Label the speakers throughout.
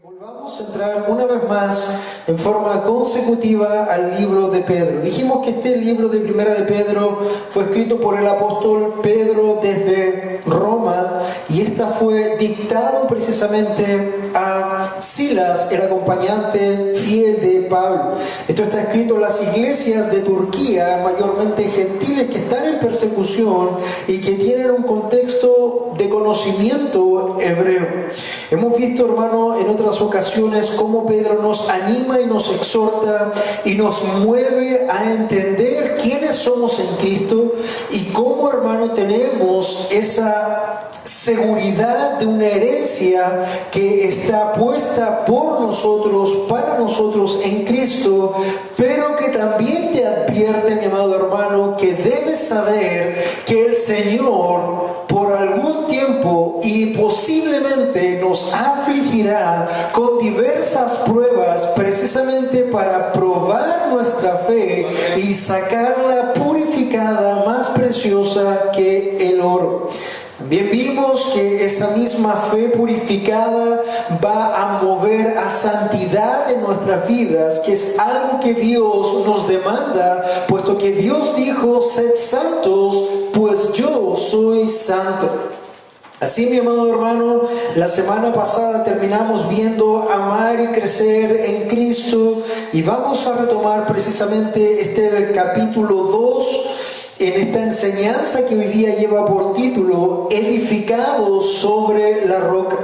Speaker 1: Volvamos a entrar una vez más en forma consecutiva al libro de Pedro. Dijimos que este libro de Primera de Pedro fue escrito por el apóstol Pedro desde Roma, y esta fue dictado precisamente a Silas, el acompañante fiel de Pablo. Esto está escrito en las iglesias de Turquía, mayormente gentiles que están en persecución y que tienen un contexto de conocimiento hebreo. Hemos visto, hermano, en otras ocasiones cómo Pedro nos anima y nos exhorta y nos mueve a entender quiénes somos en Cristo y cómo, hermano, tenemos esa seguridad de una herencia que está puesta por nosotros, para nosotros en Cristo, pero que también te advierte, mi amado hermano, que debes saber que el Señor por algún tiempo y posiblemente nos afligirá con diversas pruebas, precisamente para probar nuestra fe y sacarla purificada, más preciosa que el oro. También vimos que esa misma fe purificada va a mover a santidad en nuestras vidas, que es algo que Dios nos demanda, puesto que Dios dijo: sed santos, pues yo soy santo. Así, mi amado hermano, la semana pasada terminamos viendo amar y crecer en Cristo, y vamos a retomar precisamente este capítulo 2 en esta enseñanza que hoy día lleva por título Edificados sobre la roca.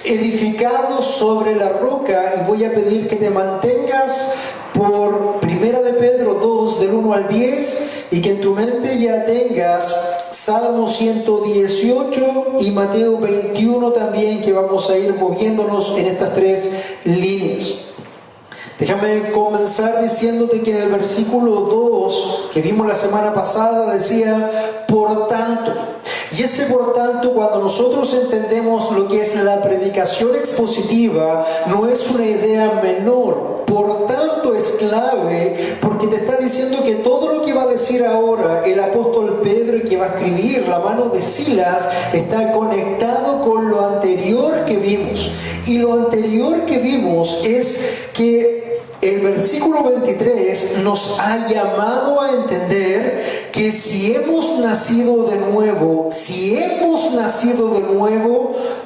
Speaker 1: Edificados sobre la roca, y voy a pedir que te mantengas por Primera de Pedro 2 del 1 al 10 y que en tu mente ya tengas Salmo 118 y Mateo 21 también, que vamos a ir moviéndonos en estas tres líneas. Déjame comenzar diciéndote que en el versículo 2 que vimos la semana pasada decía por tanto. Y ese por tanto, cuando nosotros entendemos lo que es la predicación expositiva, no es una idea menor. Por tanto es clave, porque te está diciendo que todo lo que va a decir ahora el apóstol Pedro y que va a escribir la mano de Silas está conectado con lo anterior que vimos. Y lo anterior que vimos es que el versículo 23 nos ha llamado a entender que si hemos nacido de nuevo,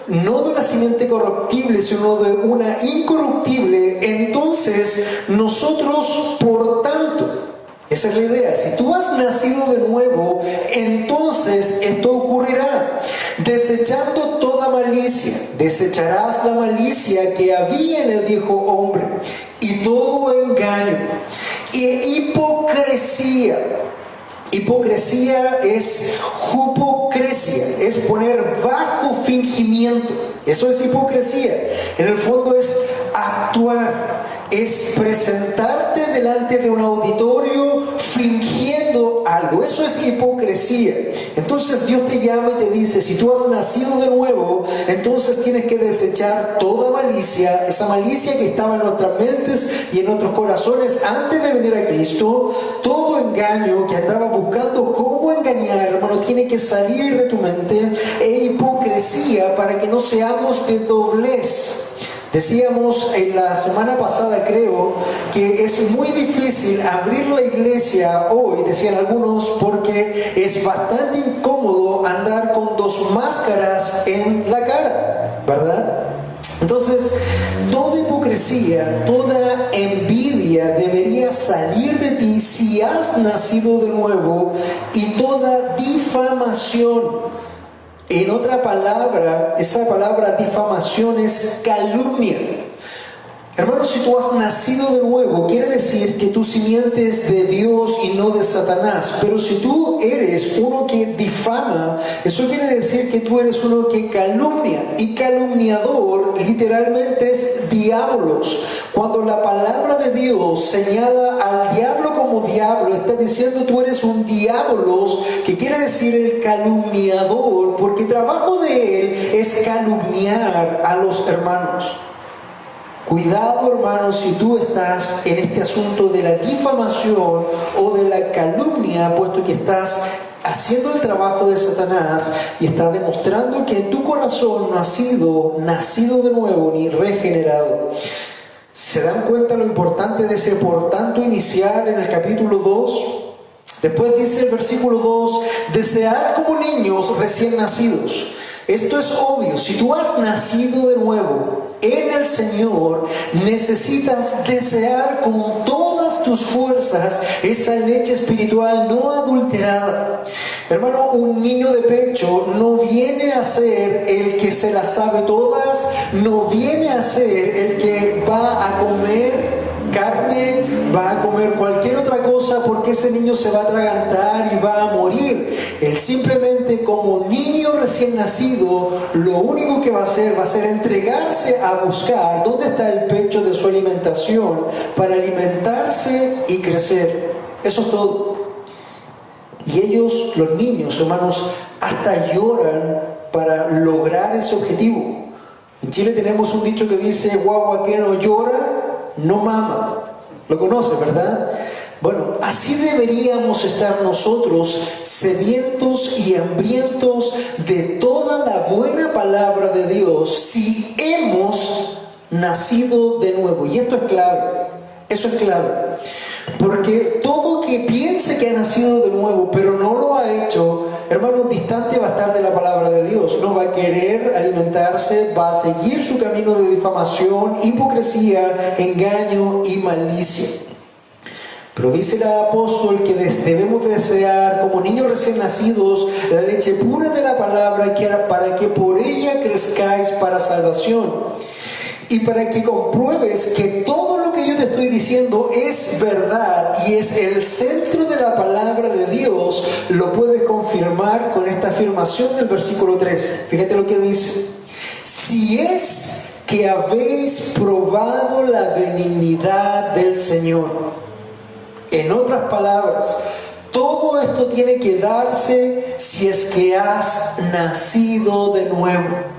Speaker 1: no de una simiente corruptible, sino de una incorruptible, entonces nosotros, por tanto, esa es la idea, si tú has nacido de nuevo, entonces esto ocurrirá. Desechando toda malicia, desecharás la malicia que había en el viejo hombre, y todo engaño, y hipocresía. Hipocresía es hipocresía, es poner bajo fingimiento. Eso es hipocresía. En el fondo es actuar, es presentarte delante de un auditorio fingiendo algo. Eso es hipocresía. Entonces Dios te llama y te dice: si tú has nacido de nuevo, entonces tienes que desechar toda malicia, esa malicia que estaba en nuestras mentes y en nuestros corazones antes de venir a Cristo. Todo engaño que andaba buscando cómo engañar, hermano, tiene que salir de tu mente, e hipocresía, para que no seamos de doblez. Decíamos en la semana pasada, creo, que es muy difícil abrir la iglesia hoy, decían algunos, porque es bastante incómodo andar con dos máscaras en la cara, ¿verdad? Entonces, toda hipocresía, toda envidia debería salir de ti si has nacido de nuevo, y toda difamación. En otra palabra, esa palabra difamación es calumnia. Hermanos, si tú has nacido de nuevo, quiere decir que tu simiente es de Dios y no de Satanás. Pero si tú eres uno que difama, eso quiere decir que tú eres uno que calumnia. Y calumniador literalmente es diablos. Cuando la palabra de Dios señala al diablo como diablo, está diciendo tú eres un diabolos, que quiere decir el calumniador, porque el trabajo de él es calumniar a los hermanos. Cuidado, hermanos, si tú estás en este asunto de la difamación o de la calumnia, puesto que estás haciendo el trabajo de Satanás y está demostrando que en tu corazón no has sido nacido de nuevo ni regenerado. ¿Se dan cuenta lo importante de ese por tanto inicial en el capítulo 2? Después dice el versículo 2, desead como niños recién nacidos. Esto es obvio, si tú has nacido de nuevo en el Señor, necesitas desear con todas tus fuerzas esa leche espiritual no adulterada. Hermano, un niño de pecho no viene a ser el que se las sabe todas, no viene a ser el que va a comer carne, va a comer cualquier otra cosa porque ese niño se va a atragantar y va a morir. Él simplemente como niño recién nacido, lo único que va a hacer entregarse a buscar dónde está el pecho de su alimentación para alimentarse y crecer. Eso es todo. Y ellos, los niños, hermanos, hasta lloran para lograr ese objetivo. En Chile tenemos un dicho que dice, guagua que no llora, no mama. Lo conoce, ¿verdad? Bueno, así deberíamos estar nosotros, sedientos y hambrientos de toda la buena palabra de Dios, si hemos nacido de nuevo. Y esto es clave, eso es clave. Porque todo que piense que ha nacido de nuevo, pero no lo ha hecho, hermano, distante va a estar de la palabra de Dios. No va a querer alimentarse, va a seguir su camino de difamación, hipocresía, engaño y malicia. Pero dice el apóstol que debemos desear como niños recién nacidos la leche pura de la palabra para que por ella crezcáis para salvación. Y para que compruebes que todo lo que yo te estoy diciendo es verdad y es el centro de la palabra de Dios, lo puedes confirmar con esta afirmación del versículo 3. Fíjate lo que dice. Si es que habéis probado la benignidad del Señor. En otras palabras, todo esto tiene que darse si es que has nacido de nuevo.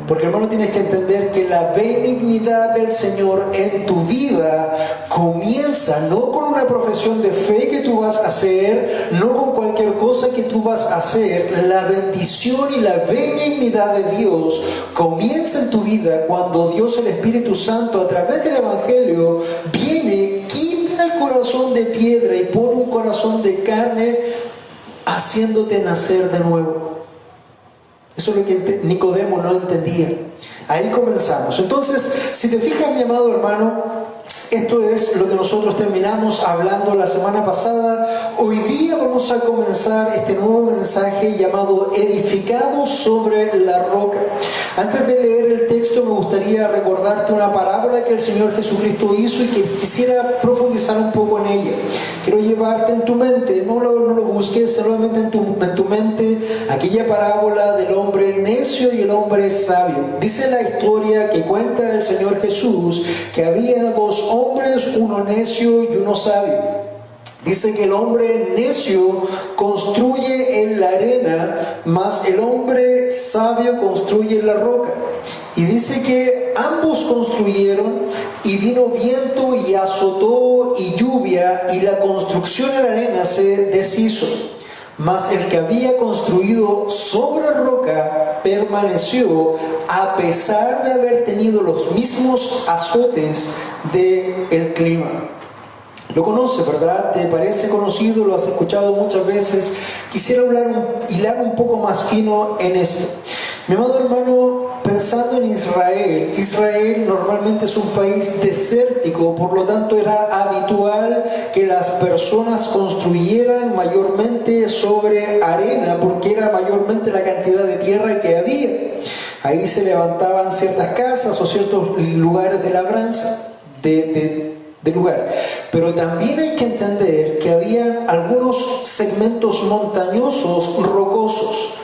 Speaker 1: Porque, hermano, tienes que entender que la benignidad del Señor en tu vida comienza no con una profesión de fe que tú vas a hacer, no con cualquier cosa que tú vas a hacer. La bendición y la benignidad de Dios comienza en tu vida cuando Dios, el Espíritu Santo, a través del Evangelio, viene, quita el corazón de piedra y pone un corazón de carne, haciéndote nacer de nuevo. Eso es lo que Nicodemo no entendía. Ahí comenzamos. Entonces, si te fijas, mi amado hermano, esto es lo que nosotros terminamos hablando la semana pasada. Hoy día vamos a comenzar este nuevo mensaje llamado Edificados sobre la roca. Antes de leer el texto, me gustaría recordarte una parábola que el Señor Jesucristo hizo y que quisiera profundizar un poco en ella. Quiero llevarte en tu mente, no lo busques, solamente en tu mente, aquella parábola del hombre necio y el hombre sabio. Dice la historia que cuenta el Señor Jesús que había dos hombres, uno necio y uno sabio. Dice que el hombre necio construye en la arena, mas el hombre sabio construye en la roca. Y dice que ambos construyeron y vino viento y azotó y lluvia y la construcción en la arena se deshizo. Mas el que había construido sobre roca permaneció a pesar de haber tenido los mismos azotes del clima. Lo conoces, ¿verdad? ¿Te parece conocido? Lo has escuchado muchas veces. Quisiera hilar un poco más fino en esto. Mi amado hermano, pensando en Israel, Israel normalmente es un país desértico, por lo tanto era habitual que las personas construyeran mayormente sobre arena, porque era mayormente la cantidad de tierra que había. Ahí se levantaban ciertas casas o ciertos lugares de labranza, de lugar. Pero también hay que entender que había algunos segmentos montañosos, rocosos.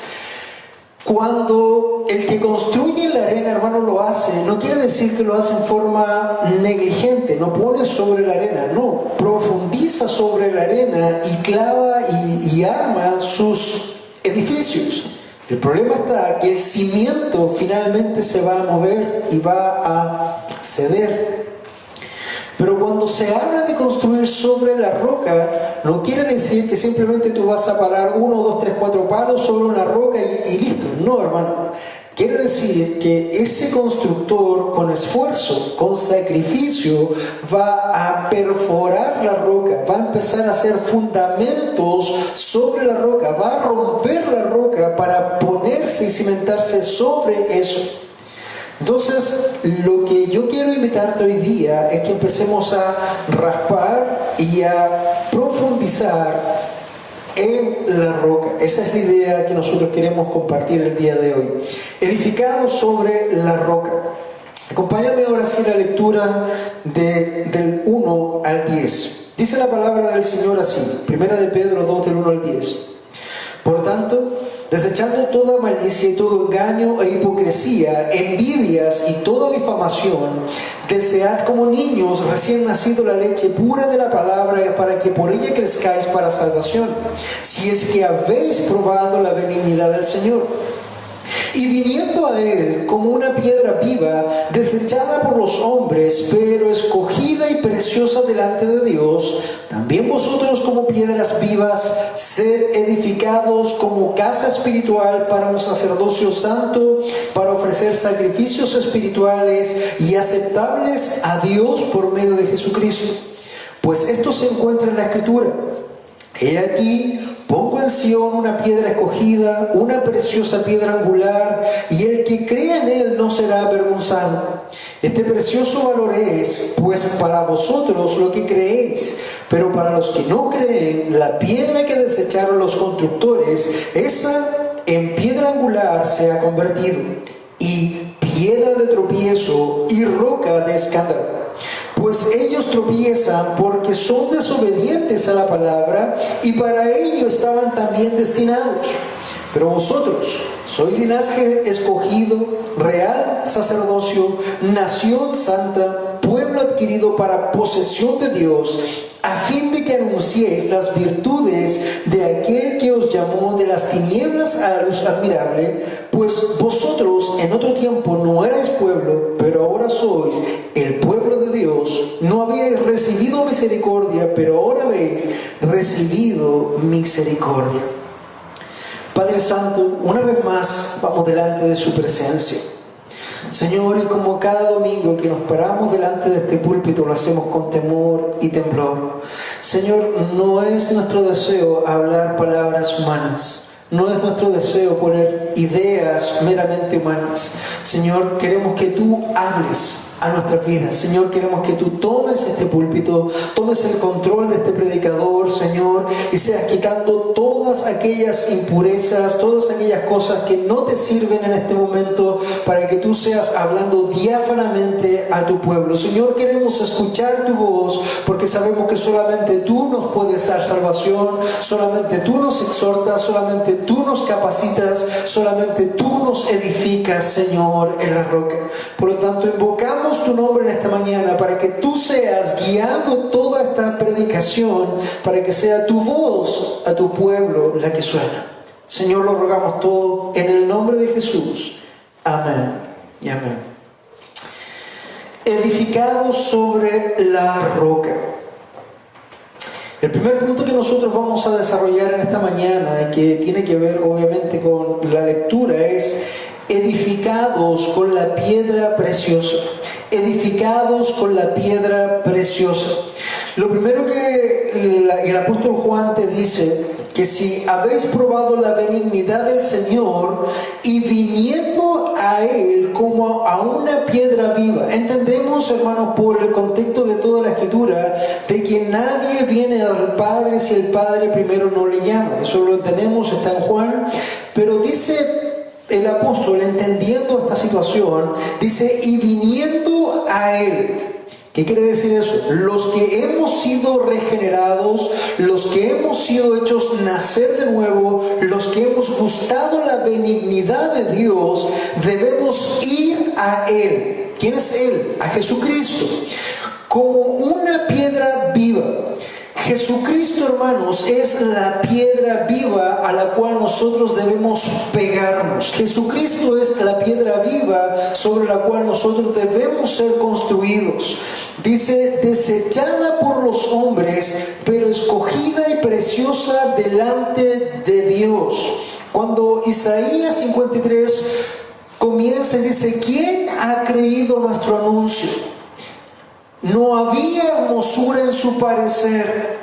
Speaker 1: Cuando el que construye la arena, hermano, lo hace, no quiere decir que lo hace en forma negligente, no pone sobre la arena, no, profundiza sobre la arena y clava y arma sus edificios. El problema está que el cimiento finalmente se va a mover y va a ceder. Pero cuando se habla de construir sobre la roca, no quiere decir que simplemente tú vas a parar 1, 2, 3, 4 palos sobre una roca y listo. No, hermano. Quiere decir que ese constructor con esfuerzo, con sacrificio, va a perforar la roca, va a empezar a hacer fundamentos sobre la roca, va a romper la roca para ponerse y cimentarse sobre eso. Entonces, lo que yo quiero invitarte hoy día es que empecemos a raspar y a profundizar en la roca. Esa es la idea que nosotros queremos compartir el día de hoy. Edificados sobre la roca. Acompáñame ahora sí a la lectura del 1 al 10. Dice la palabra del Señor así, 1 de Pedro 2 del 1 al 10. Por tanto, desechando toda malicia y todo engaño e hipocresía, envidias y toda difamación, desead como niños recién nacido la leche pura de la palabra, para que por ella crezcáis para salvación, si es que habéis probado la benignidad del Señor. Y viniendo a Él como una piedra viva, desechada por los hombres, pero escogida y preciosa delante de Dios, también vosotros como piedras vivas, sed edificados como casa espiritual para un sacerdocio santo, para ofrecer sacrificios espirituales y aceptables a Dios por medio de Jesucristo. Pues esto se encuentra en la Escritura. He aquí, pongo en Sión una piedra escogida, una preciosa piedra angular, y el que crea en él no será avergonzado. Este precioso valor es, pues, para vosotros lo que creéis, pero para los que no creen, la piedra que desecharon los constructores, esa en piedra angular se ha convertido, y piedra de tropiezo y roca de escándalo. Pues ellos tropiezan porque son desobedientes a la palabra, y para ello estaban también destinados. Pero vosotros sois linaje escogido, real sacerdocio, nación santa, pueblo adquirido para posesión de Dios, a fin de que anunciéis las virtudes de aquel que os llamó de las tinieblas a la luz admirable. Pues vosotros en otro tiempo no erais pueblo, pero ahora sois el pueblo de Dios. No habíais recibido misericordia, pero ahora habéis recibido misericordia. Padre Santo, una vez más vamos delante de su presencia. Señor, y como cada domingo que nos paramos delante de este púlpito, lo hacemos con temor y temblor. Señor, no es nuestro deseo hablar palabras humanas. No es nuestro deseo poner ideas meramente humanas. Señor, queremos que tú hables a nuestras vidas. Señor, queremos que tú tomes este púlpito, tomes el control de este predicador, Señor, y seas quitando todas aquellas impurezas, todas aquellas cosas que no te sirven en este momento, para que tú seas hablando diáfanamente a tu pueblo. Señor, queremos escuchar tu voz, porque sabemos que solamente tú nos puedes dar salvación, solamente tú nos exhortas, solamente tú nos capacitas, solamente tú nos edificas, Señor, en la roca. Por lo tanto, invocamos tu nombre en esta mañana para que tú seas guiando toda esta predicación, para que sea tu voz a tu pueblo la que suena. Señor, lo rogamos todo en el nombre de Jesús. Amén y amén. Edificados sobre la roca. El primer punto que nosotros vamos a desarrollar en esta mañana, y que tiene que ver obviamente con la lectura, es edificados con la piedra preciosa. Edificados con la piedra preciosa. Lo primero que el apóstol Juan te dice, que si habéis probado la benignidad del Señor y viniendo a Él como a una piedra viva. Entendemos, hermanos, por el contexto de toda la Escritura, de que nadie viene al Padre si el Padre primero no le llama. Eso lo entendemos, está en Juan. Pero dice el apóstol, entendiendo esta situación, dice, y viniendo a Él. ¿Qué quiere decir eso? Los que hemos sido regenerados, los que hemos sido hechos nacer de nuevo, los que hemos gustado la benignidad de Dios, debemos ir a Él. ¿Quién es Él? A Jesucristo. Como una piedra viva. Jesucristo, hermanos, es la piedra viva a la cual nosotros debemos pegarnos. Jesucristo es la piedra viva sobre la cual nosotros debemos ser construidos. Dice, desechada por los hombres, pero escogida y preciosa delante de Dios. Cuando Isaías 53 comienza y dice, ¿quién ha creído nuestro anuncio? No había hermosura en su parecer.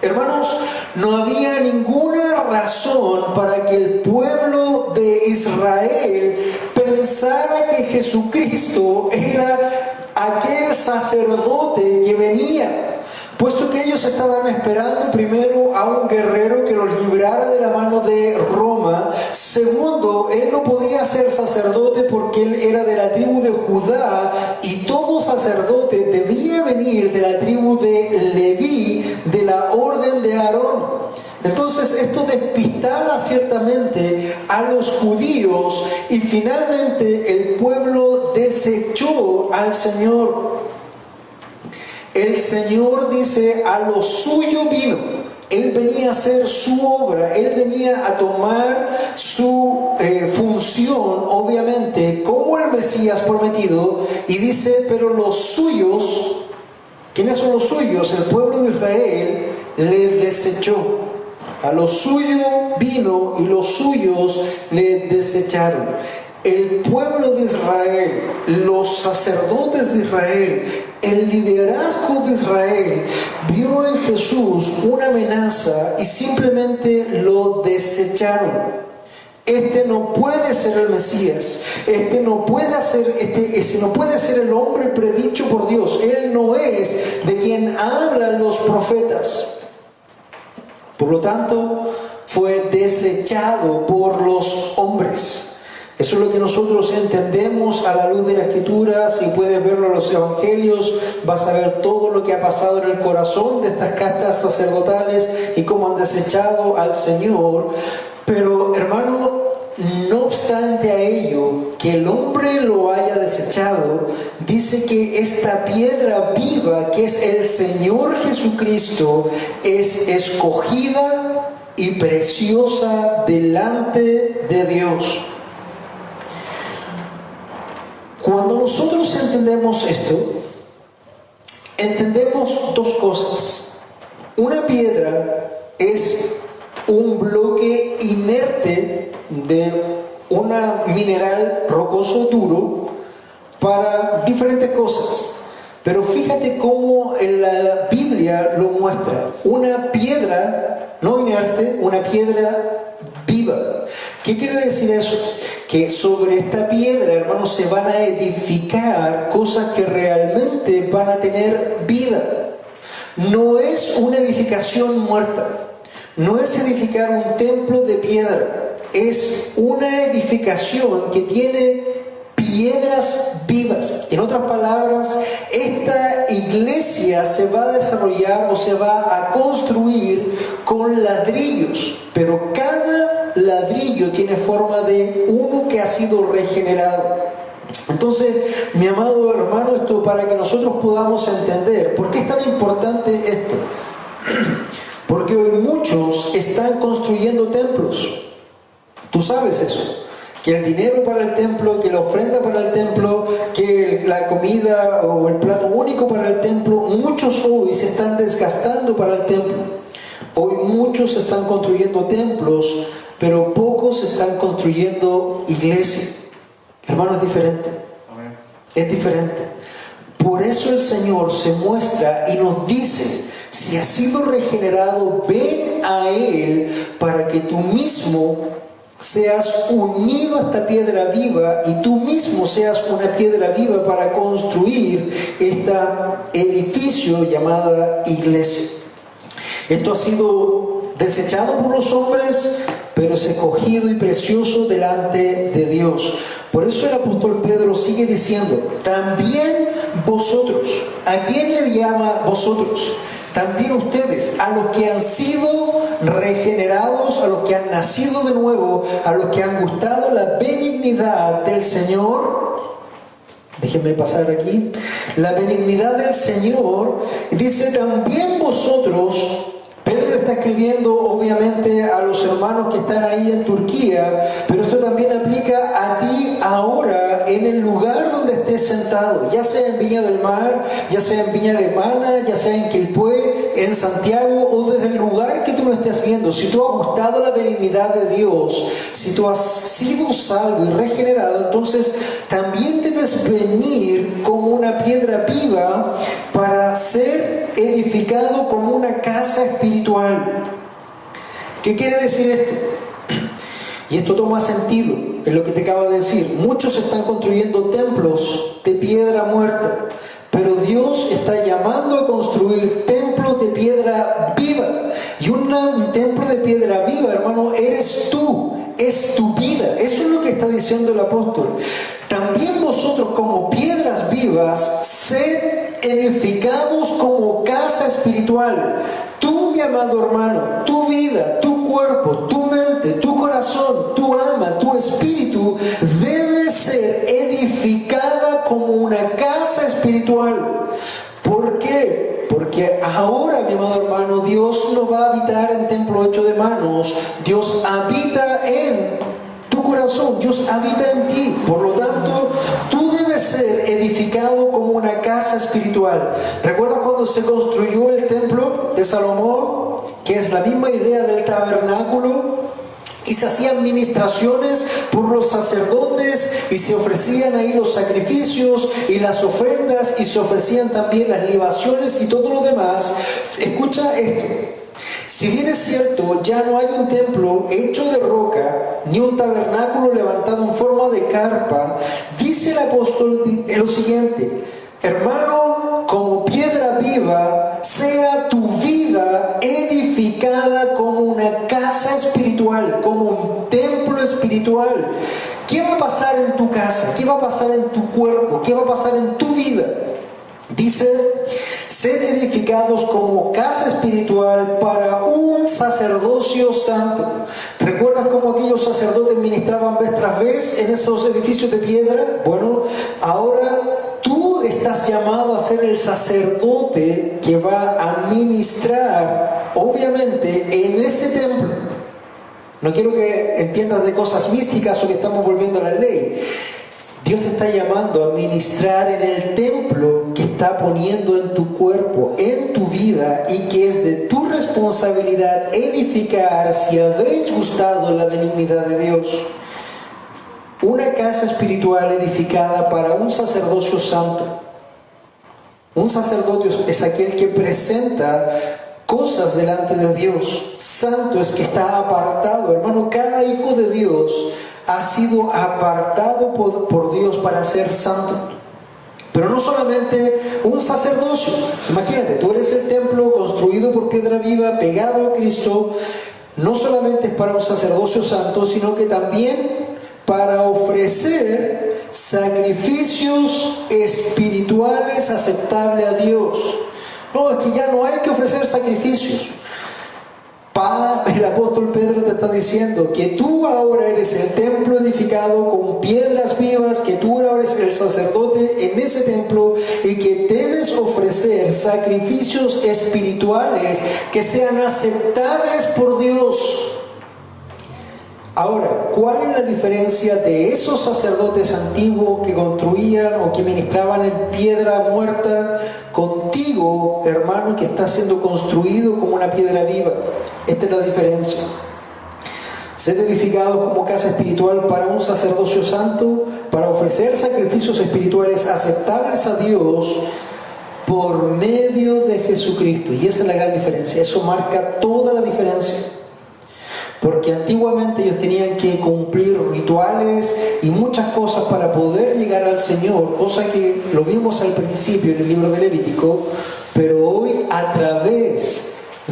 Speaker 1: Hermanos, no había ninguna razón para que el pueblo de Israel pensara que Jesucristo era aquel sacerdote que venía, puesto que ellos estaban esperando primero a un guerrero que los librara de la mano de Roma. Segundo, él no podía ser sacerdote porque él era de la tribu de Judá, y todo sacerdote debía venir de la tribu de Leví, de la orden de Aarón. Entonces esto despistaba ciertamente a los judíos, y finalmente el pueblo desechó al Señor. El Señor dice, a lo suyo vino. Él venía a hacer su obra, Él venía a tomar su función, obviamente, como el Mesías prometido, y dice, pero los suyos, ¿quiénes son los suyos? El pueblo de Israel le desechó. A lo suyo vino y los suyos le desecharon. El pueblo de Israel, los sacerdotes de Israel, el liderazgo de Israel vio en Jesús una amenaza y simplemente lo desecharon. Este no puede ser el Mesías, este no puede ser el hombre predicho por Dios. Él no es de quien hablan los profetas. Por lo tanto, fue desechado por los hombres. Eso es lo que nosotros entendemos a la luz de la Escritura. Si puedes verlo en los Evangelios, vas a ver todo lo que ha pasado en el corazón de estas castas sacerdotales y cómo han desechado al Señor. Pero, hermano, no obstante a ello, que el hombre lo haya desechado, dice que esta piedra viva, que es el Señor Jesucristo, es escogida y preciosa delante de Dios. Cuando nosotros entendemos esto, entendemos dos cosas. Una piedra es un bloque inerte de un mineral rocoso duro para diferentes cosas. Pero fíjate cómo en la Biblia lo muestra. Una piedra no inerte, una piedra viva. ¿Qué quiere decir eso? Que sobre esta piedra, hermanos, se van a edificar cosas que realmente van a tener vida. No es una edificación muerta. No es edificar un templo de piedra. Es una edificación que tiene piedras vivas. En otras palabras, esta iglesia se va a desarrollar o se va a construir con ladrillos, pero cada ladrillo tiene forma de uno que ha sido regenerado. Entonces, mi amado hermano, esto para que nosotros podamos entender por qué es tan importante esto. Porque hoy muchos están construyendo templos. Tú sabes eso. Que el dinero para el templo, que la ofrenda para el templo, que la comida o el plato único para el templo, muchos hoy se están desgastando para el templo. Hoy muchos están construyendo templos, pero pocos están construyendo iglesia. Hermano, es diferente. Es diferente. Por eso el Señor se muestra y nos dice: si has sido regenerado, ven a Él para que tú mismo seas unido a esta piedra viva y tú mismo seas una piedra viva para construir este edificio llamada iglesia. Esto ha sido desechado por los hombres, pero es escogido y precioso delante de Dios. Por eso el apóstol Pedro sigue diciendo: también vosotros. ¿A quién le llama vosotros? También ustedes, a los que han sido regenerados, a los que han nacido de nuevo, a los que han gustado la benignidad del Señor. Déjenme pasar aquí. La benignidad del Señor, dice también vosotros. Pedro le está escribiendo obviamente a los hermanos que están ahí en Turquía, pero esto también aplica a ti ahora en el lugar donde estés sentado, ya sea en Viña del Mar, ya sea en Viña Alemana, ya sea en Quilpué, en Santiago o desde el lugar que tú lo estés viendo. Si tú has gustado la benignidad de Dios, si tú has sido salvo y regenerado, entonces también debes venir como una piedra viva para ser edificado como una casa espiritual. ¿Qué quiere decir esto? Y esto toma sentido en lo que te acabo de decir. Muchos están construyendo templos de piedra muerta, pero Dios está llamando a construir templos de piedra viva. Y un templo de piedra viva, hermano, eres tú. Es tu vida. Eso es lo que está diciendo el apóstol. También vosotros como piedras vivas, sed edificados como casa espiritual. Tú, mi amado hermano, tu vida, tu cuerpo, tu mente, tu corazón, tu alma, tu espíritu debe ser edificada como una casa espiritual. ¿Por qué? Porque ahora, mi amado hermano, Dios no va a habitar en templo hecho de manos. Dios habita en tu corazón, Dios habita en ti. Por lo tanto, tú debes ser edificado como una casa espiritual. ¿Recuerdas cuando se construyó el templo de Salomón? Que es la misma idea del tabernáculo. Y se hacían ministraciones por los sacerdotes y se ofrecían ahí los sacrificios y las ofrendas y se ofrecían también las libaciones y todo lo demás. Escucha esto. Si bien es cierto, ya no hay un templo hecho de roca, ni un tabernáculo levantado en forma de carpa, dice el apóstol lo siguiente: hermano, como piedra viva, sea tu vida edificada como una casa espiritual, como un templo espiritual. ¿Qué va a pasar en tu casa? ¿Qué va a pasar en tu cuerpo? ¿Qué va a pasar en tu vida? Dice: sed edificados como casa espiritual para un sacerdocio santo. ¿Recuerdas cómo aquellos sacerdotes ministraban vez tras vez en esos edificios de piedra? Bueno, ahora tú estás llamado a ser el sacerdote que va a ministrar, obviamente, en ese templo. No quiero que entiendas de cosas místicas o que estamos volviendo a la ley. Dios te está llamando a ministrar en el templo que está poniendo en tu cuerpo, en tu vida, y que es de tu responsabilidad edificar si habéis gustado la benignidad de Dios. Una casa espiritual edificada para un sacerdocio santo. Un sacerdote es aquel que presenta cosas delante de Dios. Santo es que está apartado. Hermano, cada hijo de Dios ha sido apartado por Dios para ser santo. Pero no solamente un sacerdocio. Imagínate, tú eres el templo construido por piedra viva, pegado a Cristo. No solamente es para un sacerdocio santo, sino que también para ofrecer sacrificios espirituales aceptables a Dios. No, es que ya no hay que ofrecer sacrificios. El apóstol Pedro te está diciendo que tú ahora eres el templo edificado con piedras vivas, que tú ahora eres el sacerdote en ese templo y que debes ofrecer sacrificios espirituales que sean aceptables por Dios. Ahora, ¿cuál es la diferencia de esos sacerdotes antiguos que construían o que ministraban en piedra muerta contigo, hermano, que está siendo construido como una piedra viva? Esta es la diferencia. Sed edificados como casa espiritual para un sacerdocio santo, para ofrecer sacrificios espirituales aceptables a Dios por medio de Jesucristo. Y esa es la gran diferencia. Eso marca toda la diferencia. Porque antiguamente ellos tenían que cumplir rituales y muchas cosas para poder llegar al Señor, cosa que lo vimos al principio en el libro de Levítico, pero hoy a través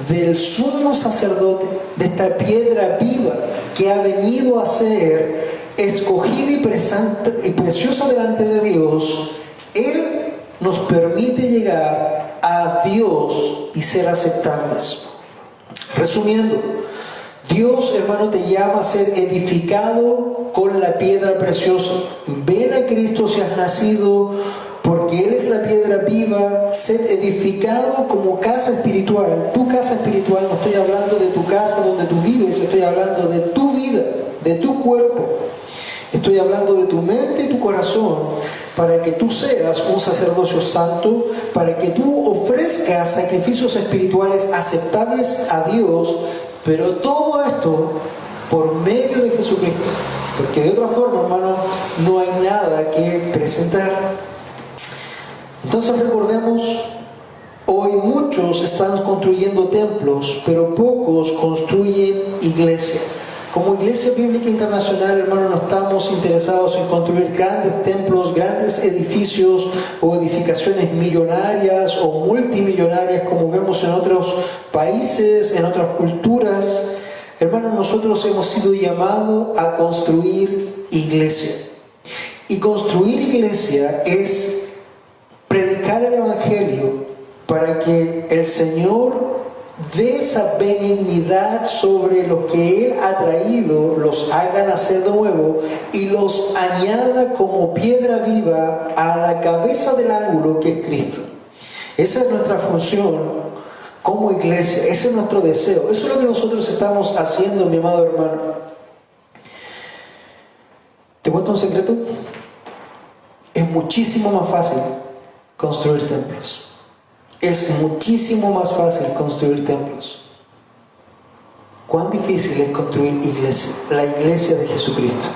Speaker 1: del sumo sacerdote, de esta piedra viva que ha venido a ser escogida y preciosa delante de Dios, Él nos permite llegar a Dios y ser aceptables. Resumiendo, Dios, hermano, te llama a ser edificado con la piedra preciosa. Ven a Cristo si has nacido, porque Él es la piedra viva. Sed edificado como casa espiritual. Tu casa espiritual, no estoy hablando de tu casa donde tú vives, estoy hablando de tu vida, de tu cuerpo. Estoy hablando de tu mente y tu corazón, para que tú seas un sacerdocio santo, para que tú ofrezcas sacrificios espirituales aceptables a Dios, pero todo esto por medio de Jesucristo, porque de otra forma, hermano, no hay nada que presentar. Entonces recordemos, hoy muchos están construyendo templos, pero pocos construyen iglesia. Como Iglesia Bíblica Internacional, hermano, no estamos interesados en construir grandes templos, grandes edificios o edificaciones millonarias o multimillonarias como vemos en otros países, en otras culturas. Hermano, nosotros hemos sido llamados a construir iglesia. Y construir iglesia es predicar el Evangelio para que el Señor de esa benignidad sobre lo que Él ha traído, los haga nacer de nuevo y los añada como piedra viva a la cabeza del ángulo que es Cristo. Esa es nuestra función como iglesia, ese es nuestro deseo. Eso es lo que nosotros estamos haciendo, mi amado hermano. ¿Te cuento un secreto? Es muchísimo más fácil construir templos. Es muchísimo más fácil construir templos. ¿Cuán difícil es construir iglesia? La iglesia de Jesucristo.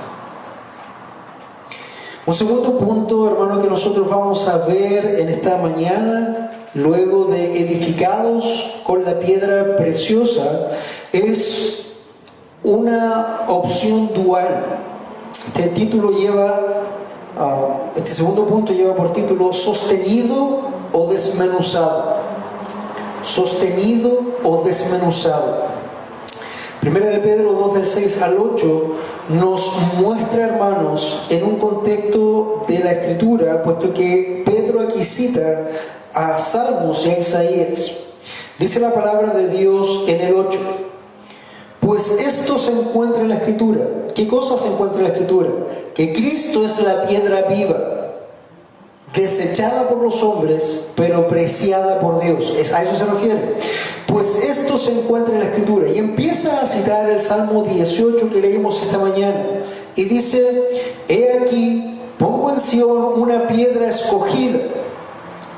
Speaker 1: Un segundo punto, hermano, que nosotros vamos a ver en esta mañana, luego de edificados con la piedra preciosa, es una opción dual. Este segundo punto lleva por título sostenido o desmenuzado. Sostenido o desmenuzado. Primera de Pedro 2 del 6 al 8 nos muestra, hermanos, en un contexto de la Escritura, puesto que Pedro aquí cita a Salmos y a Isaías. Dice la palabra de Dios en el 8: pues esto se encuentra en la Escritura. ¿Qué cosa se encuentra en la Escritura? Que Cristo es la piedra viva, desechada por los hombres, pero preciada por Dios. A eso se refiere. Pues esto se encuentra en la Escritura. Y empieza a citar el Salmo 18 que leímos esta mañana. Y dice: he aquí, pongo en Sión una piedra escogida,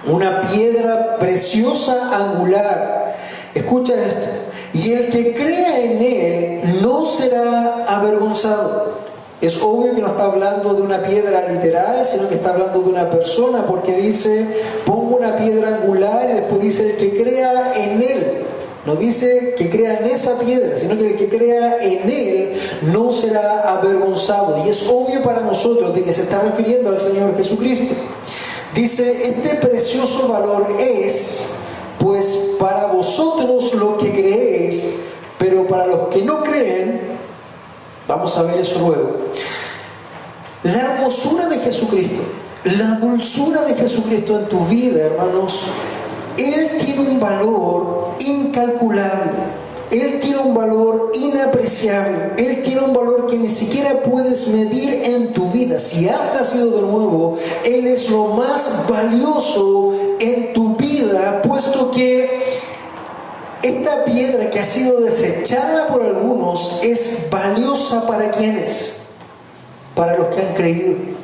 Speaker 1: una piedra preciosa angular. Escucha esto: y el que crea en Él no será avergonzado. Es obvio que no está hablando de una piedra literal, sino que está hablando de una persona, porque dice: pongo una piedra angular, y después dice: el que crea en Él. No dice que crea en esa piedra, sino que el que crea en Él no será avergonzado. Y es obvio para nosotros de que se está refiriendo al Señor Jesucristo. Dice: este precioso valor es, pues, para vosotros lo que creéis, pero para los que no creen, vamos a ver eso luego. La hermosura de Jesucristo, la dulzura de Jesucristo en tu vida, hermanos, Él tiene un valor incalculable. Él tiene un valor inapreciable. Él tiene un valor que ni siquiera puedes medir en tu vida. Si has nacido de nuevo, Él es lo más valioso en tu vida, puesto que esta piedra que ha sido desechada por algunos es valiosa para quienes, para los que han creído.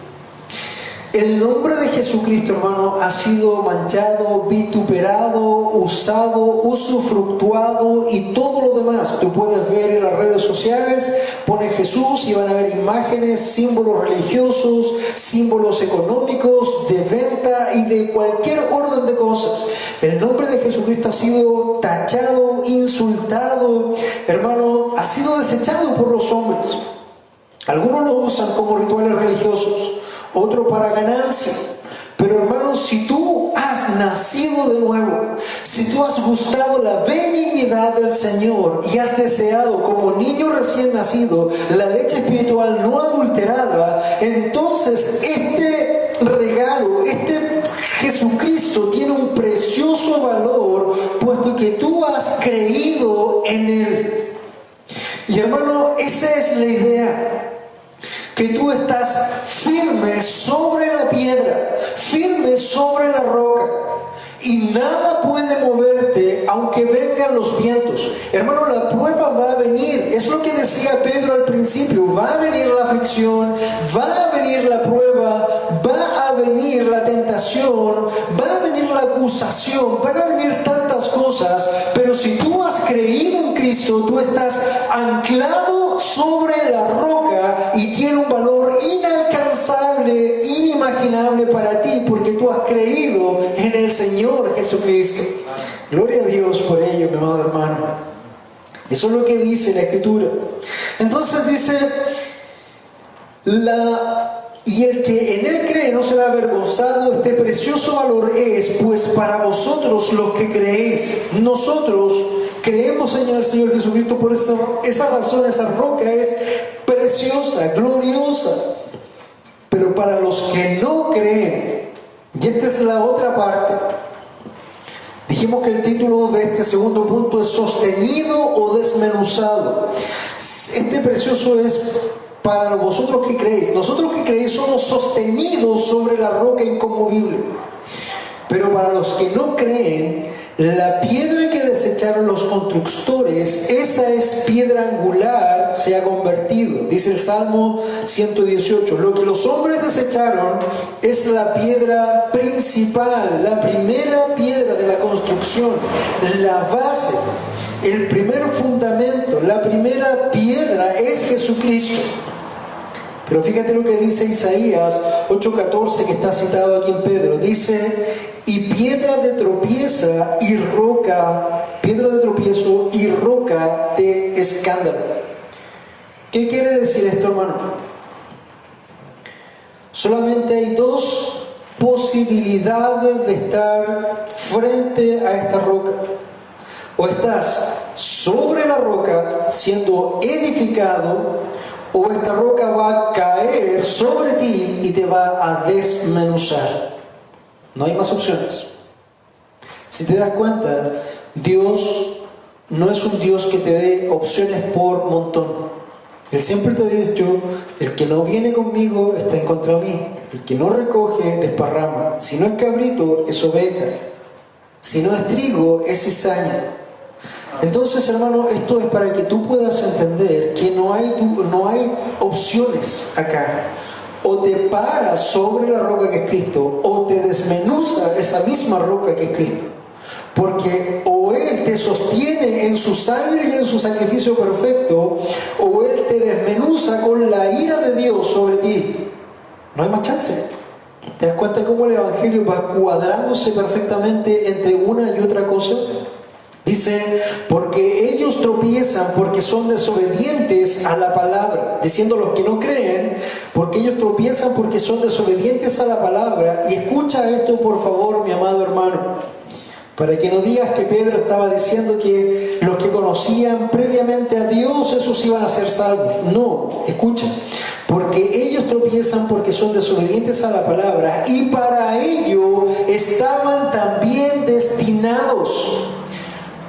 Speaker 1: El nombre de Jesucristo, hermano, ha sido manchado, vituperado, usado, usufructuado y todo lo demás. Tú puedes ver en las redes sociales, pone Jesús y van a ver imágenes, símbolos religiosos, símbolos económicos, de venta y de cualquier orden de cosas. El nombre de Jesucristo ha sido tachado, insultado, hermano, ha sido desechado por los hombres. Algunos lo usan como rituales religiosos, otros para ganancia. Pero hermanos, si tú has nacido de nuevo, si tú has gustado la benignidad del Señor y has deseado como niño recién nacido la leche espiritual no adulterada, entonces este regalo, este Jesucristo tiene un precioso valor, puesto que tú has creído en Él. Y hermano, esa es la idea. que tú estás firme sobre la piedra, firme sobre la roca. Y nada puede moverte aunque vengan los vientos. Hermano, la prueba va a venir. Es lo que decía Pedro al principio. Va a venir la aflicción, va a venir la prueba, va a venir la tentación, va a venir la acusación, van a venir tantas cosas. Pero si tú has creído en Cristo, tú estás anclado sobre la roca y tiene un valor inalcanzable, inimaginable para ti, porque tú has creído en el Señor Jesucristo. Gloria a Dios por ello, mi amado hermano. Eso es lo que dice la Escritura. Entonces dice, y el que en él cree no será avergonzado. Este precioso valor es pues para vosotros los que creéis. Nosotros creemos en el Señor Jesucristo, por esa razón esa roca es preciosa, gloriosa. Pero para los que no creen, y esta es la otra parte, dijimos que el título de este segundo punto es sostenido o desmenuzado. Este precioso es para vosotros que creéis. Nosotros que creéis somos sostenidos sobre la roca inconmovible. Pero para los que no creen, la piedra que desecharon los constructores, esa es piedra angular, se ha convertido. Dice el Salmo 118, lo que los hombres desecharon es la piedra principal, la primera piedra de la construcción, la base, el primer fundamento, la primera piedra es Jesucristo. Pero fíjate lo que dice Isaías 8:14, que está citado aquí en Pedro. Dice, y piedra de tropiezo y roca de escándalo. ¿Qué quiere decir esto, hermano? Solamente hay dos posibilidades de estar frente a esta roca. O estás sobre la roca siendo edificado, o esta roca va a caer sobre ti y te va a desmenuzar. No hay más opciones. Si te das cuenta, Dios no es un Dios que te dé opciones por montón. Él siempre te ha dicho, el que no viene conmigo está en contra de mí. El que no recoge, desparrama. Si no es cabrito, es oveja. Si no es trigo, es cizaña. Entonces, hermano, esto es para que tú puedas entender que no hay opciones acá. O te paras sobre la roca que es Cristo, o te desmenuza esa misma roca que es Cristo. Porque o Él te sostiene en su sangre y en su sacrificio perfecto, o Él te desmenuza con la ira de Dios sobre ti. No hay más chance. ¿Te das cuenta cómo el Evangelio va cuadrándose perfectamente entre una y otra cosa? Dice, porque ellos tropiezan porque son desobedientes a la palabra. Diciendo los que no creen, porque ellos tropiezan porque son desobedientes a la palabra. Y escucha esto, por favor, mi amado hermano, para que no digas que Pedro estaba diciendo que los que conocían previamente a Dios, esos iban a ser salvos. No, escucha, porque ellos tropiezan porque son desobedientes a la palabra, y para ello estaban también destinados.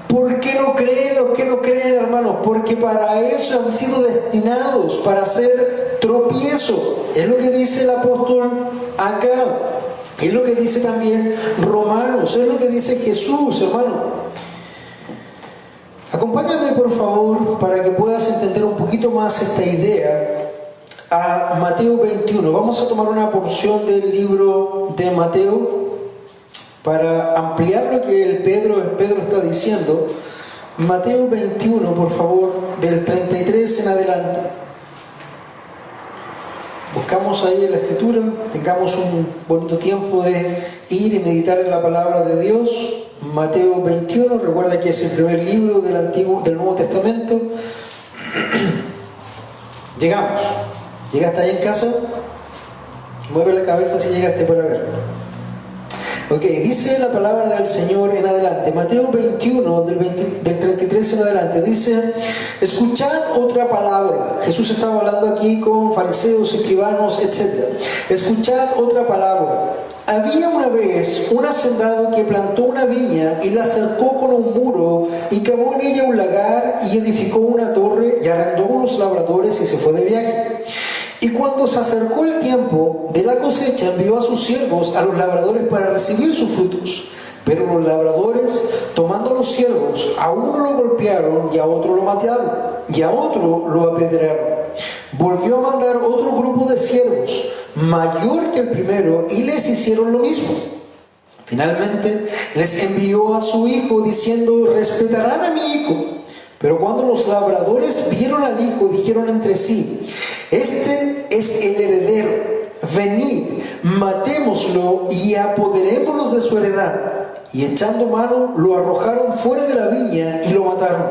Speaker 1: ¿Por qué no creen los que no creen, hermanos? Porque para eso han sido destinados, para hacer tropiezo. Es lo que dice el apóstol acá. Es lo que dice también Romanos. Es lo que dice Jesús, hermano. Acompáñame, por favor, para que puedas entender un poquito más esta idea, a Mateo 21. Vamos a tomar una porción del libro de Mateo para ampliar lo que Pedro está diciendo. Mateo 21, por favor, del 33 en adelante. Buscamos ahí en la Escritura, tengamos un bonito tiempo de ir y meditar en la palabra de Dios. Mateo 21, recuerda que es el primer libro del Nuevo Testamento. Llegamos. ¿Llegaste ahí en casa? Mueve la cabeza si llegaste para ver. Ok, dice la palabra del Señor en adelante. Mateo 21, del 33 en adelante, dice, escuchad otra palabra. Jesús estaba hablando aquí con fariseos, escribanos, etc. Escuchad otra palabra. Había una vez un hacendado que plantó una viña y la cercó con un muro y cavó en ella un lagar y edificó una torre y arrendó a unos labradores y se fue de viaje. Y cuando se acercó el tiempo de la cosecha, envió a sus siervos a los labradores para recibir sus frutos. Pero los labradores, tomando a los siervos, a uno lo golpearon y a otro lo mataron, y a otro lo apedrearon. Volvió a mandar otro grupo de siervos, mayor que el primero, y les hicieron lo mismo. Finalmente les envió a su hijo diciendo: respetarán a mi hijo. Pero cuando los labradores vieron al hijo, dijeron entre sí: este es el heredero, venid, matémoslo y apoderémonos de su heredad. Y echando mano, lo arrojaron fuera de la viña y lo mataron.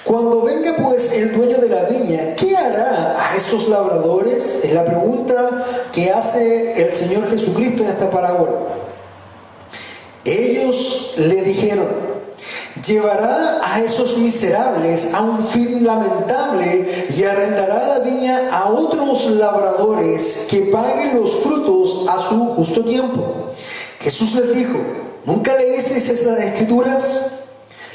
Speaker 1: Cuando venga pues el dueño de la viña, ¿qué hará a estos labradores? Es la pregunta que hace el Señor Jesucristo en esta parábola. Ellos le dijeron: llevará a esos miserables a un fin lamentable y arrendará la viña a otros labradores que paguen los frutos a su justo tiempo. Jesús les dijo: ¿nunca leísteis esas escrituras?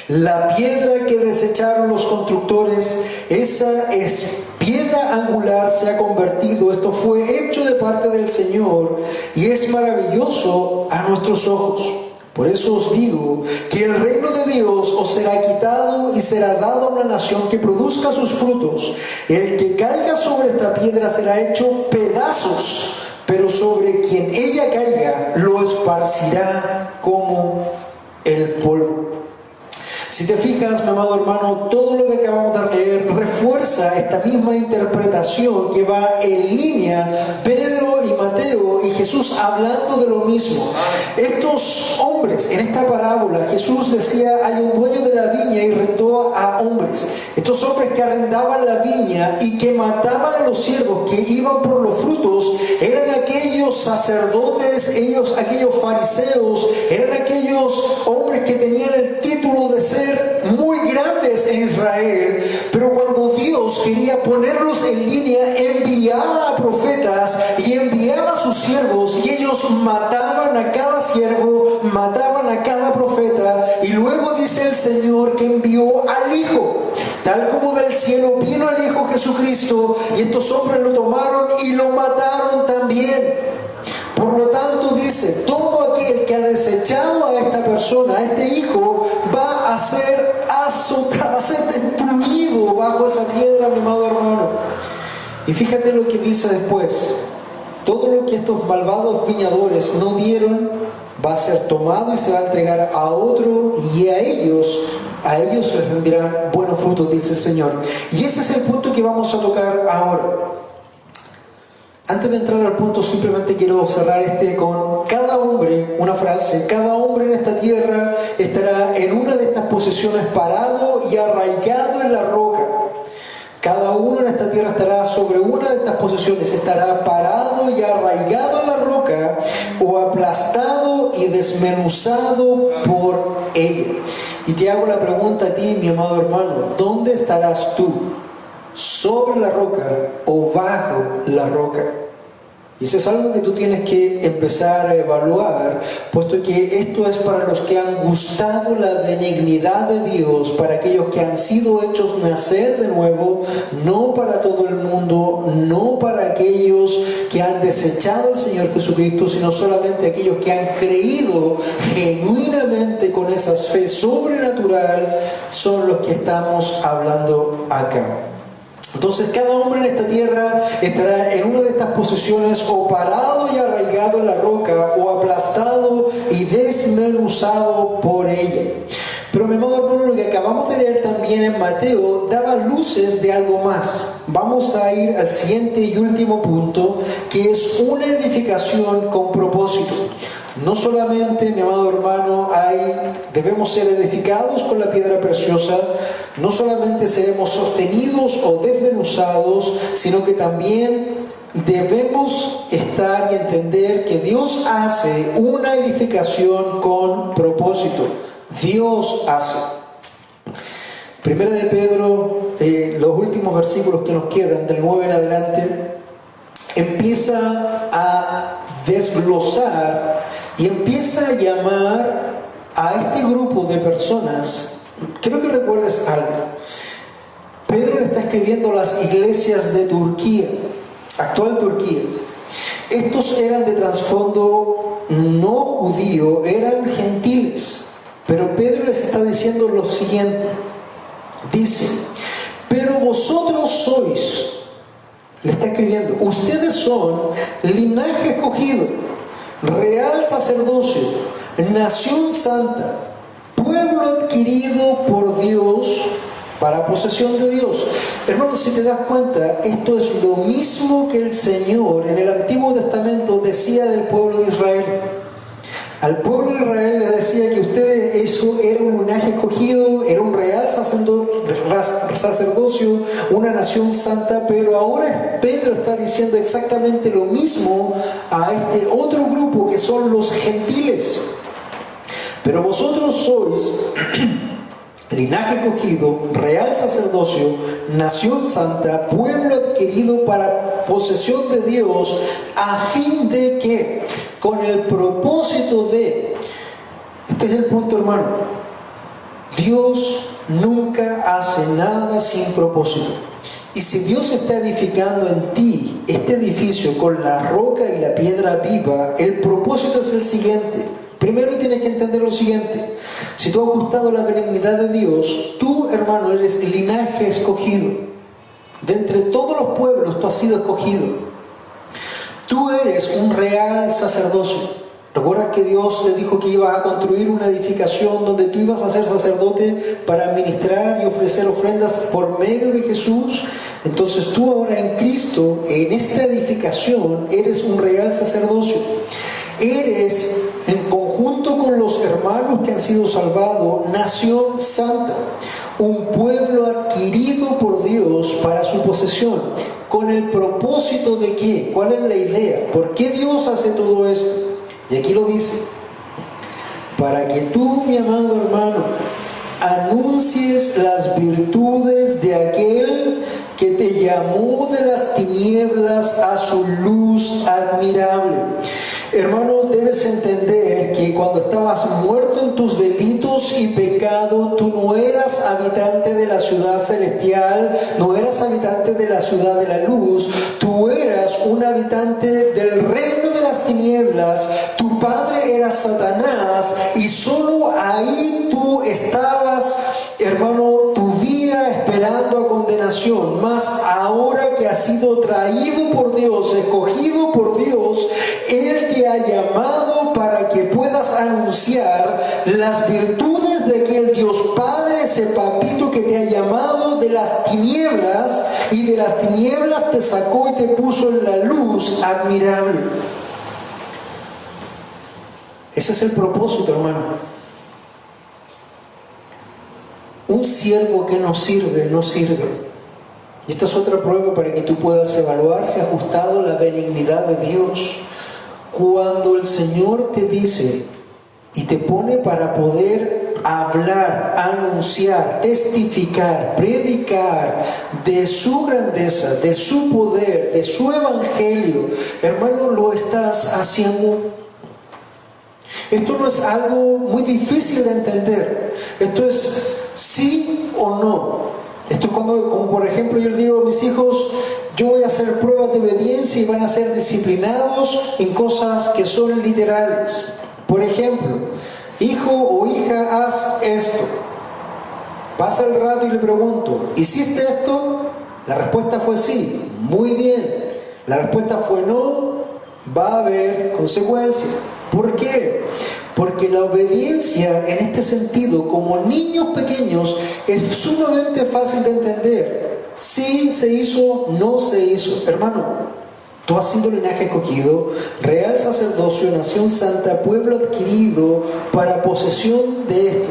Speaker 1: La piedra que desecharon los constructores, esa es piedra angular, se ha convertido. Esto fue hecho de parte del Señor y es maravilloso a nuestros ojos. Por eso os digo que el reino de Dios os será quitado y será dado a una nación que produzca sus frutos. El que caiga sobre esta piedra será hecho pedazos, pero sobre quien ella caiga lo esparcirá como el polvo. Si te fijas, mi amado hermano, todo lo que acabamos de leer refuerza esta misma interpretación que va en línea Pedro y Mateo y Jesús hablando de lo mismo. Estos hombres, en esta parábola, Jesús decía: hay un dueño de la viña y rentó a hombres. Estos hombres que arrendaban la viña y que mataban a los siervos que iban por los frutos, eran aquellos sacerdotes, aquellos fariseos, eran aquellos hombres que tenían el título de ser muy grandes en Israel, pero cuando Dios quería ponerlos en línea, enviaba a profetas y enviaba a sus siervos, y ellos mataban a cada siervo, mataban a cada profeta. Y luego dice el Señor que envió al Hijo, tal como del cielo vino el Hijo Jesucristo, y estos hombres lo tomaron y lo mataron también. Por lo tanto dice: todo aquel que ha desechado a esta persona, a este hijo, va a ser azotado, va a ser destruido bajo esa piedra, mi amado hermano. Y fíjate lo que dice después: todo lo que estos malvados viñadores no dieron va a ser tomado y se va a entregar a otro, y a ellos les rendirán buenos frutos, dice el Señor. Y ese es el punto que vamos a tocar ahora. Antes de entrar al punto, simplemente quiero cerrar con cada hombre, una frase: cada hombre en esta tierra estará en una de estas posesiones parado y arraigado en la roca. Cada uno en esta tierra estará sobre una de estas posesiones, estará parado y arraigado en la roca, o aplastado y desmenuzado por ella. Y te hago la pregunta a ti, mi amado hermano: ¿dónde estarás tú? ¿Sobre la roca o bajo la roca? Y eso es algo que tú tienes que empezar a evaluar, puesto que esto es para los que han gustado la benignidad de Dios, para aquellos que han sido hechos nacer de nuevo, no para todo el mundo, no para aquellos que han desechado al Señor Jesucristo, sino solamente aquellos que han creído genuinamente con esa fe sobrenatural, son los que estamos hablando acá. Entonces cada hombre en esta tierra estará en una de estas posesiones, o parado y arraigado en la roca, o aplastado y desmenuzado por ella. Pero mi amado hermano, lo que acabamos de leer también en Mateo daba luces de algo más. Vamos a ir al siguiente y último punto, que es una edificación con propósito. No solamente, mi amado hermano, debemos ser edificados con la piedra preciosa, no solamente seremos sostenidos o desmenuzados, sino que también debemos estar y entender que Dios hace una edificación con propósito. Dios hace. Primera de Pedro, los últimos versículos que nos quedan, del 9 en adelante, empieza a desglosar y empieza a llamar a este grupo de personas. Quiero que recuerdes algo. Pedro le está escribiendo a las iglesias de Turquía. actual Turquía. Estos eran de trasfondo no judío, eran gentiles. Pero Pedro les está diciendo lo siguiente. Dice, pero vosotros sois, le está escribiendo, ustedes son linaje escogido, real sacerdocio, nación santa, pueblo adquirido por Dios para posesión de Dios. Hermanos, si te das cuenta, esto es lo mismo que el Señor en el Antiguo Testamento decía del pueblo de Israel. Al pueblo de Israel le decía que ustedes, eso era un linaje escogido, era un real sacerdocio, una nación santa, pero ahora Pedro está diciendo exactamente lo mismo a este otro grupo que son los gentiles. Pero vosotros sois linaje escogido, real sacerdocio, nación santa, pueblo adquirido para posesión de Dios, a fin de que, con el propósito de, este es el punto, hermano, Dios nunca hace nada sin propósito. Y si Dios está edificando en ti este edificio con la roca y la piedra viva, el propósito es el siguiente. Primero tienes que entender lo siguiente. Si tú has gustado la benignidad de Dios, tú, hermano, eres linaje escogido. De entre todos los pueblos tú has sido escogido. Tú eres un real sacerdocio. ¿Recuerdas que Dios te dijo que ibas a construir una edificación donde tú ibas a ser sacerdote para administrar y ofrecer ofrendas por medio de Jesús? Entonces tú ahora en Cristo, en esta edificación, eres un real sacerdocio. Eres, en conjunto con los hermanos que han sido salvados, nación santa, un pueblo adquirido por Dios para su posesión, con el propósito de ¿qué? ¿Cuál es la idea? ¿Por qué Dios hace todo esto? Y aquí lo dice, para que tú, mi amado hermano, anuncies las virtudes de aquel que te llamó de las tinieblas a su luz admirable. Hermano, debes entender que cuando estabas muerto en tus delitos y pecado, tú no eras habitante de la ciudad celestial, no eras habitante de la ciudad de la luz, tú eras un habitante del reino de las tinieblas, tu padre era Satanás y solo ahí tú estabas, hermano, tu vida esperando a condenación. Mas ahora que has sido traído por Dios, escogido por Dios, Él te ha llamado para que puedas anunciar las virtudes de aquel Dios Padre, ese papito que te ha llamado de las tinieblas y de las tinieblas te sacó y te puso en la luz admirable. Ese es el propósito, hermano. Un siervo que no sirve, no sirve. Y esta es otra prueba para que tú puedas evaluar si has gustado la benignidad de Dios. Cuando el Señor te dice y te pone para poder hablar, anunciar, testificar, predicar de su grandeza, de su poder, de su evangelio, hermano, lo estás haciendo. Esto no es algo muy difícil de entender. Esto es sí o no. Esto es cuando, como por ejemplo, yo le digo a mis hijos, yo voy a hacer pruebas de obediencia y van a ser disciplinados en cosas que son literales. Por ejemplo, hijo o hija, haz esto. Pasa el rato y le pregunto, ¿hiciste esto? La respuesta fue sí. Muy bien. La respuesta fue no. Va a haber consecuencias. ¿Por qué? Porque la obediencia en este sentido, como niños pequeños, es sumamente fácil de entender. Sí se hizo, no se hizo. Hermano, tú has sido linaje escogido, real sacerdocio, nación santa, pueblo adquirido para posesión de esto.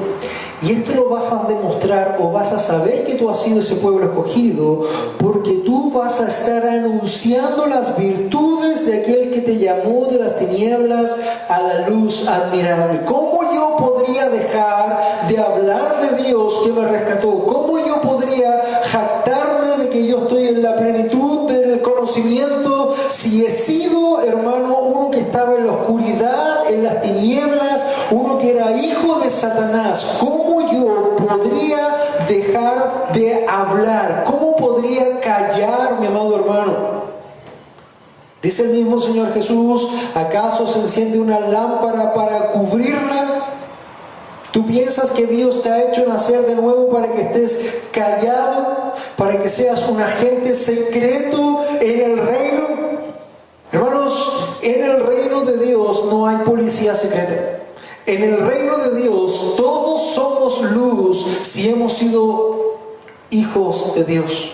Speaker 1: Y esto lo vas a demostrar o vas a saber que tú has sido ese pueblo escogido porque tú vas a estar anunciando las virtudes de aquel que te llamó de las tinieblas a la luz admirable. ¿Cómo yo podría dejar de hablar de Dios que me rescató? ¿Cómo yo podría jactarme de que yo estoy en la plenitud del conocimiento si he sido, hermano, uno que estaba en la oscuridad, en las tinieblas, uno que era hijo de Satanás? ¿Cómo yo podría dejar de hablar? ¿Cómo podría callar, mi amado hermano? Dice el mismo Señor Jesús, ¿acaso se enciende una lámpara para cubrirla? ¿Tú piensas que Dios te ha hecho nacer de nuevo para que estés callado? ¿Para que seas un agente secreto en el reino? Hermanos, en el reino de Dios no hay policía secreta. En el reino de Dios todos somos luz si hemos sido hijos de Dios.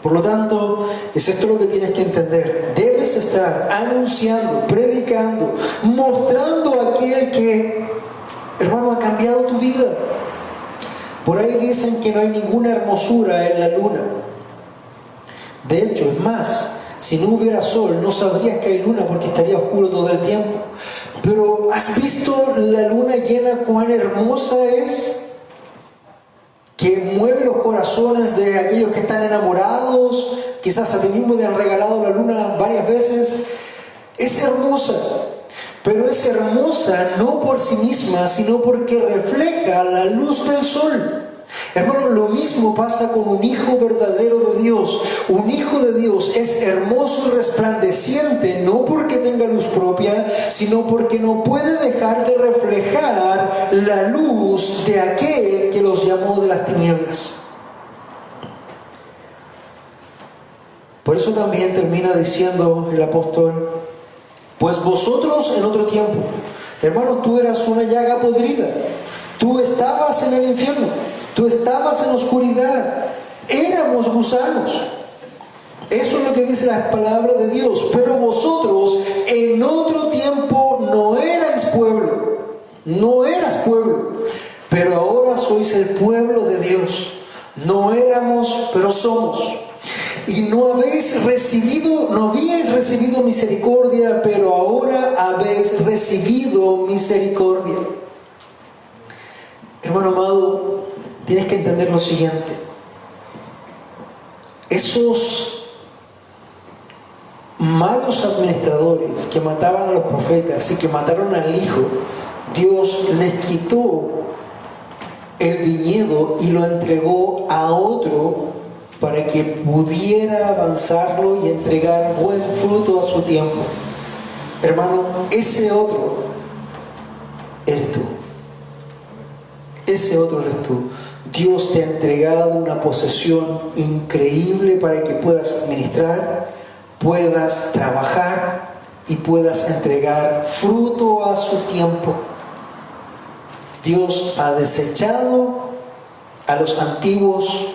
Speaker 1: Por lo tanto, es esto lo que tienes que entender. Debes estar anunciando, predicando, mostrando a aquel que, hermano, ha cambiado tu vida. Por ahí dicen que no hay ninguna hermosura en la luna. De hecho, es más, si no hubiera sol, no sabrías que hay luna porque estaría oscuro todo el tiempo. Pero ¿has visto la luna llena cuán hermosa es? Que mueve los corazones de aquellos que están enamorados. Quizás a ti mismo te han regalado la luna varias veces. Es hermosa, pero es hermosa no por sí misma, sino porque refleja la luz del sol. Hermano, lo mismo pasa con un hijo verdadero de Dios. Un hijo de Dios es hermoso y resplandeciente, no porque tenga luz propia, sino porque no puede dejar de reflejar la luz de aquel que los llamó de las tinieblas. Por eso también termina diciendo el apóstol, pues vosotros en otro tiempo, hermanos, tú eras una llaga podrida, tú estabas en el infierno, tú estabas en oscuridad, éramos gusanos. Eso es lo que dice la palabra de Dios. Pero vosotros en otro tiempo no erais pueblo, no eras pueblo, pero ahora sois el pueblo de Dios. No éramos, pero somos. Y no habíais recibido misericordia, pero ahora habéis recibido misericordia. Hermano amado, tienes que entender lo siguiente. Esos malos administradores que mataban a los profetas y que mataron al hijo, Dios les quitó el viñedo y lo entregó a otro para que pudiera avanzarlo y entregar buen fruto a su tiempo. Hermano, ese otro eres tú. Ese otro eres tú. Dios te ha entregado una posesión increíble para que puedas administrar, puedas trabajar y puedas entregar fruto a su tiempo. Dios ha desechado a los antiguos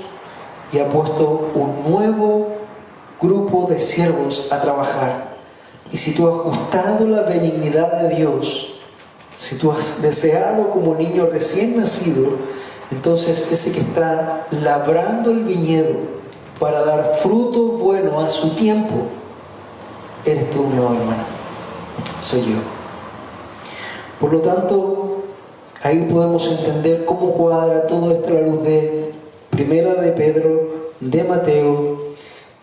Speaker 1: y ha puesto un nuevo grupo de siervos a trabajar. Y si tú has gustado la benignidad de Dios, si tú has deseado como niño recién nacido, entonces ese que está labrando el viñedo para dar fruto bueno a su tiempo, eres tú, mi amado hermano. Soy yo. Por lo tanto, ahí podemos entender cómo cuadra todo esto a la luz de Primera de Pedro, de Mateo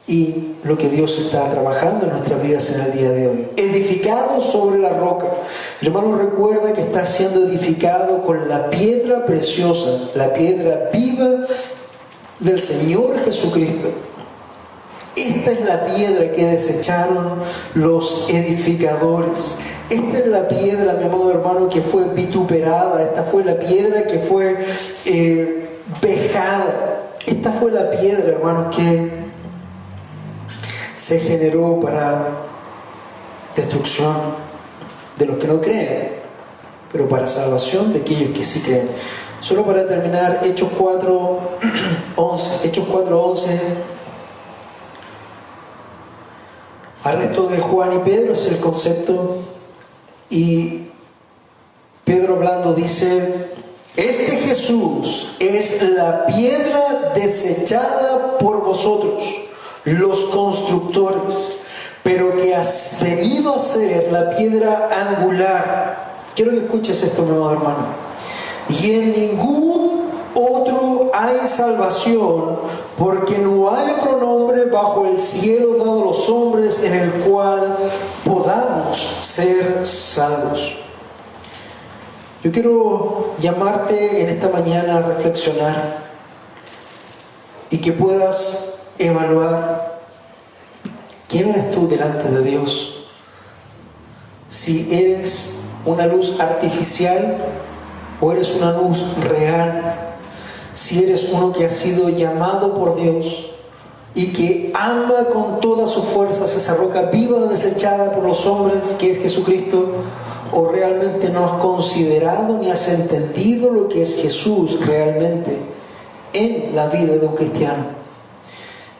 Speaker 1: y lo que Dios está trabajando en nuestras vidas en el día de hoy. Edificado sobre la roca. Hermano, recuerda que está siendo edificado con la piedra preciosa, la piedra viva del Señor Jesucristo. Esta es la piedra que desecharon los edificadores. Esta es la piedra, mi amado hermano, que fue vituperada. Esta fue la piedra que fue vejada. Esta fue la piedra, hermano, que se generó para destrucción de los que no creen, pero para salvación de aquellos que sí creen. Solo para terminar, Hechos 4:11. Hechos 4:11. Arresto de Juan y Pedro es el concepto. Y Pedro hablando dice: este Jesús es la piedra desechada por vosotros, los constructores, pero que has venido a ser la piedra angular. Quiero que escuches esto, mi amado hermano. Y en ningún otro hay salvación, porque no hay otro nombre bajo el cielo dado a los hombres en el cual podamos ser salvos. Yo quiero llamarte en esta mañana a reflexionar y que puedas evaluar ¿Quién eres tú delante de Dios? Si eres una luz artificial o eres una luz real. Si eres uno que ha sido llamado por Dios y que ama con todas sus fuerzas esa roca viva desechada por los hombres que es Jesucristo, o realmente no has considerado ni has entendido lo que es Jesús realmente en la vida de un cristiano.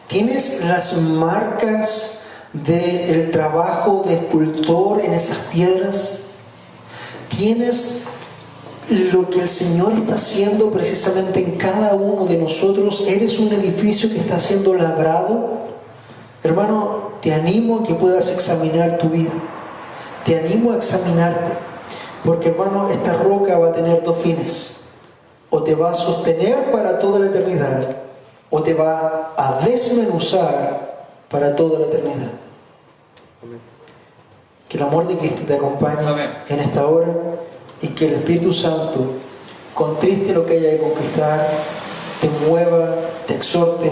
Speaker 1: ¿Tienes las marcas del trabajo de escultor en esas piedras? ¿Tienes lo que el Señor está haciendo precisamente en cada uno de nosotros? ¿Eres un edificio que está siendo labrado? Hermano, te animo a que puedas examinar tu vida. Te animo a examinarte. Porque, hermano, esta roca va a tener dos fines. O te va a sostener para toda la eternidad, o te va a desmenuzar para toda la eternidad. Que el amor de Cristo te acompañe en esta hora y que el Espíritu Santo contriste lo que haya que conquistar, te mueva, te exhorte.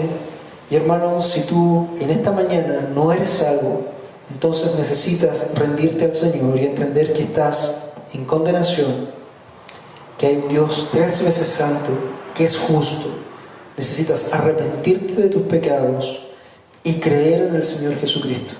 Speaker 1: Y hermano, si tú en esta mañana no eres salvo, entonces necesitas rendirte al Señor y entender que estás en condenación, que hay un Dios 3 veces santo, que es justo. Necesitas arrepentirte de tus pecados y creer en el Señor Jesucristo.